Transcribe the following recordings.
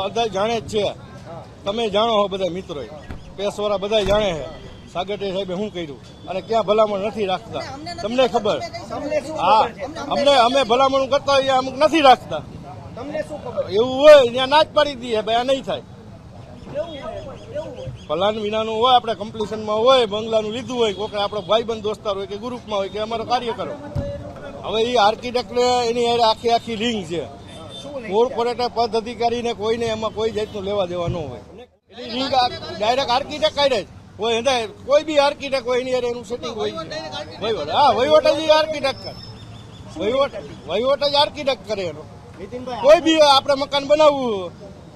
બધા જાણે જ છે. તમે જાણો છો બધા મિત્રો, પેશવાળા બધા જાણે છે સાગઠિયા સાહેબે શું કર્યું અને ક્યાં ભલામણ નથી રાખતા. તમને ખબર? હા, અમે ભલામણ કરતા હોય અમુક નથી રાખતા. એવું હોય ત્યાં ના જ પાડી દઈએ ભાઈ આ નહીં થાય. પ્લાન વિનાનું હોય, આપણે કમ્પ્લીશનમાં હોય, બંગલાનું લીધું હોય, કોઈ આપણો ભાઈબંધ દોસ્તાર હોય કે ગ્રુપમાં હોય કે અમારો કાર્યકરો. હવે એ આર્કિટેક્ટને એની આખી લિંક છે. કોર્પોરેટ પદ અધિકારીને કોઈને એમાં કોઈ જાતનું લેવા દેવા ન હોય. એની લિંક ડાયરેક્ટ આર્કિટેક્ટ કાઢે જ હોય. કોઈ બી આર્કિટેક્ટ હોય એની એનું સેટિંગ હોય. હા, વહીવટ જ આર્કિટેક્ટ કરે. વહીવટ જ આર્કિટેક્ટ કરે એનો. કોઈ બી આપણે મકાન બનાવવું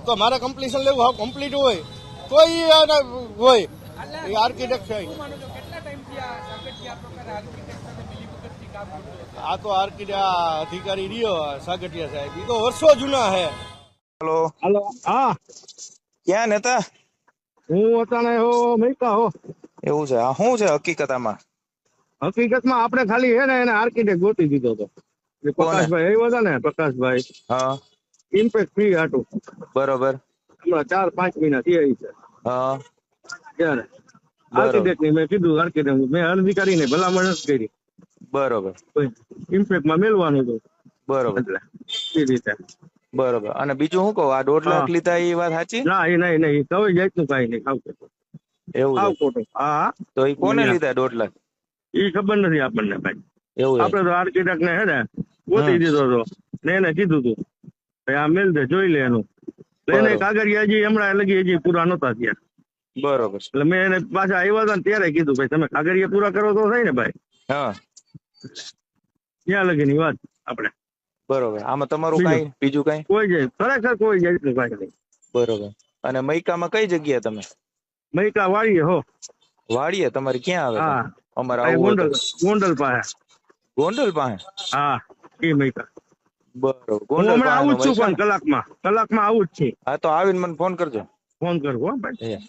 તો મારે કમ્પ્લીશન લેવું હાવ કમ્પ્લીટ હોય તો હોય એ આર્કિટેક્ટ છે. આ તો અધિકારી રહ્યો સાગઠિયા સાહેબ, એ તો વર્ષો જૂના છે. હેલો હાલો. હા, ક્યાં નેતા? હું અચાને હો મૈકા હો. એવું છે? આ શું છે હકીકતમાં? હકીકતમાં આપણે ખાલી હે ને એને આર્કિટેક્ટ ગોતી દીધો હતો. પ્રકાશભાઈ આવ્યો હતા ને, પ્રકાશભાઈ. હા, ઇમ્પેક્ટ ફ્રી હતું. બરોબર. હમણાં 4-5 મહિના થયા છે. હા, ત્યારે આર્કિટેક્ટ ની મેં કીધું, આર્કિટેક્ટ મેં અરજી કરીને ભલામણ જ કરી. બરોબર. ઇમ્પેક્ટમાં મેળવાનું હતું. બરોબર. એટલે એ રીતે. બરોબર. અને બીજું શું કહું, આ 1.5 લાખ લીધા એ વાત સાચી? ના, એ નહીં કઈ જાતનું કઈ નહીં. ખાવ એવું છે? ખોટું. હા, તો એ કોને લીધા 1.5 લાખ? એ ખબર નથી આપણને ભાઈ. એવું આપડે તો આર્કિટેક્ટ ને હે ને ગોતી દીધો હતો ને એને કીધું તું ભાઈ આ મેલ દે, જોઈ લે એનું. એને કાગળિયા હજી હમણાં લગી હજી પૂરા નતા થયા. બરોબર. એટલે મેં એને પાછા આવ્યા હતા ને ત્યારે કીધું ભાઈ તમે કાગળિયા પૂરા કરો તો થાય ને ભાઈ. હા, ત્યાં લગી ની વાત આપણે. બરોબર. આમાં તમારું કઈ બીજું કઈ? કોઈ જાય ખરેખર કોઈ જાય એટલું કાંઈ નહીં. બરોબર. અને મૈકામાં કઈ જગ્યા તમે? મૈકા વાળીએ હો. વાડીએ તમારી ક્યાં આવે? હા, અમારે આવું ગોંડલ પાસે. ગોંડલ પાસે? હા, એ મૈકા. બરોબર. હું ગોંડલ હમણાં આવું જ છું પાસે? પણ કલાકમાં આવું જ છે. હા, તો આવીને મને ફોન કરજો. ફોન કરવો ભાઈ.